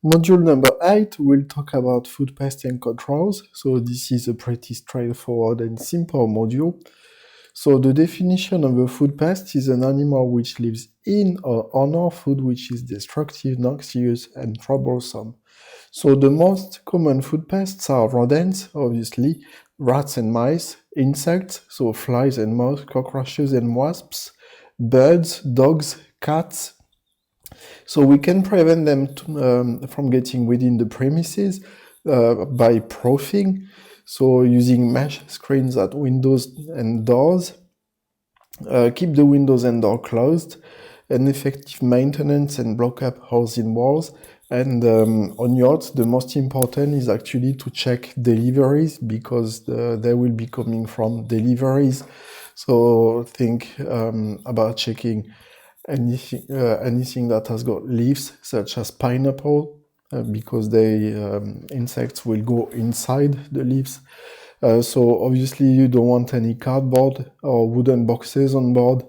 Module number 8 will talk about food pasting controls. So this is a pretty straightforward and simple module. So the definition of a food pest is an animal which lives in or on our food which is destructive, noxious, and troublesome. So the most common food pests are rodents, obviously, rats and mice, insects, so flies and moths, cockroaches and wasps, birds, dogs, cats. So we can prevent them from getting within the premises by proofing, so using mesh screens at windows and doors, keep the windows and door closed, and effective maintenance and block up holes in walls. And on yachts, the most important is actually to check deliveries because they will be coming from deliveries. So think about checking anything that has got leaves, such as pineapple, because insects will go inside the leaves. So obviously you don't want any cardboard or wooden boxes on board.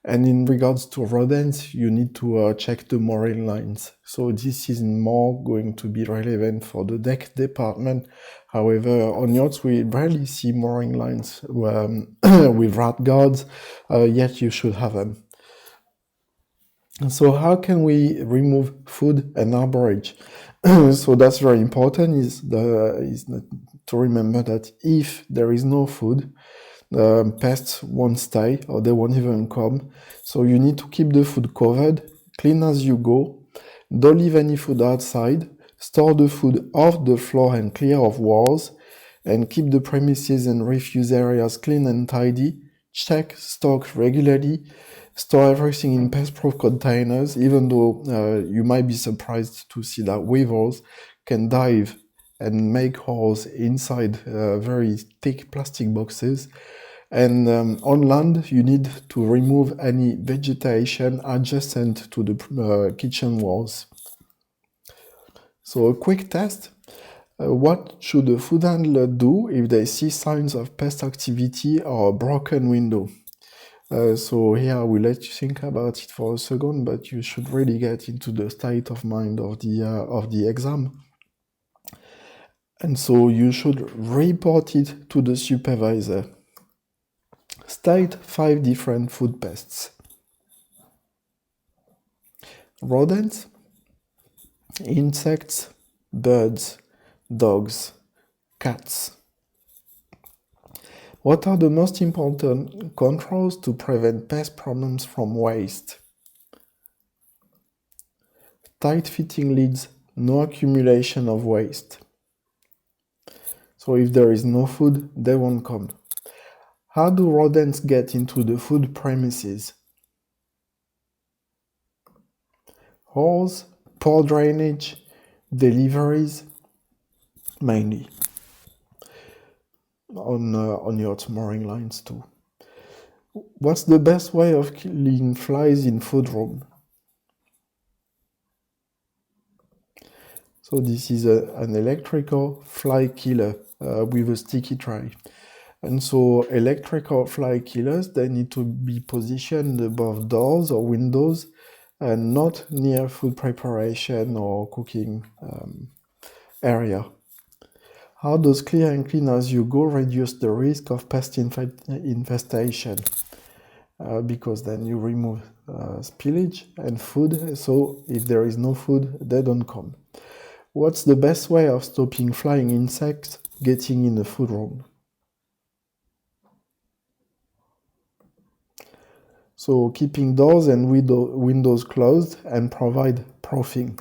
And in regards to rodents, you need to check the mooring lines. So this is more going to be relevant for the deck department. However, on yachts, we rarely see mooring lines with rat guards, yet you should have them. So how can we remove food and arborage? So that's very important, is to remember that if there is no food, pests won't stay or they won't even come. So you need to keep the food covered, clean as you go, don't leave any food outside, store the food off the floor and clear of walls, and keep the premises and refuse areas clean and tidy. Check stock regularly, store everything in pest-proof containers, even though you might be surprised to see that weevils can dive and make holes inside very thick plastic boxes. And on land, you need to remove any vegetation adjacent to the kitchen walls. So a quick test. What should a food handler do if they see signs of pest activity or a broken window? So here I will let you think about it for a second, but you should really get into the state of mind of the exam. And so you should report it to the supervisor. State 5 different food pests. Rodents, insects, birds, dogs, cats. What are the most important controls to prevent pest problems from waste? Tight fitting lids, no accumulation of waste. So if there is no food, they won't come. How do rodents get into the food premises? Holes, poor drainage, deliveries, mainly. On your mooring lines too. What's the best way of killing flies in food room? So this is an electrical fly killer with a sticky tray. And so electrical fly killers, they need to be positioned above doors or windows and not near food preparation or cooking area. How does clear and clean as you go reduce the risk of pest infestation? Because then you remove spillage and food, so if there is no food, they don't come. What's the best way of stopping flying insects getting in the food room? So keeping doors and windows closed and provide proofing.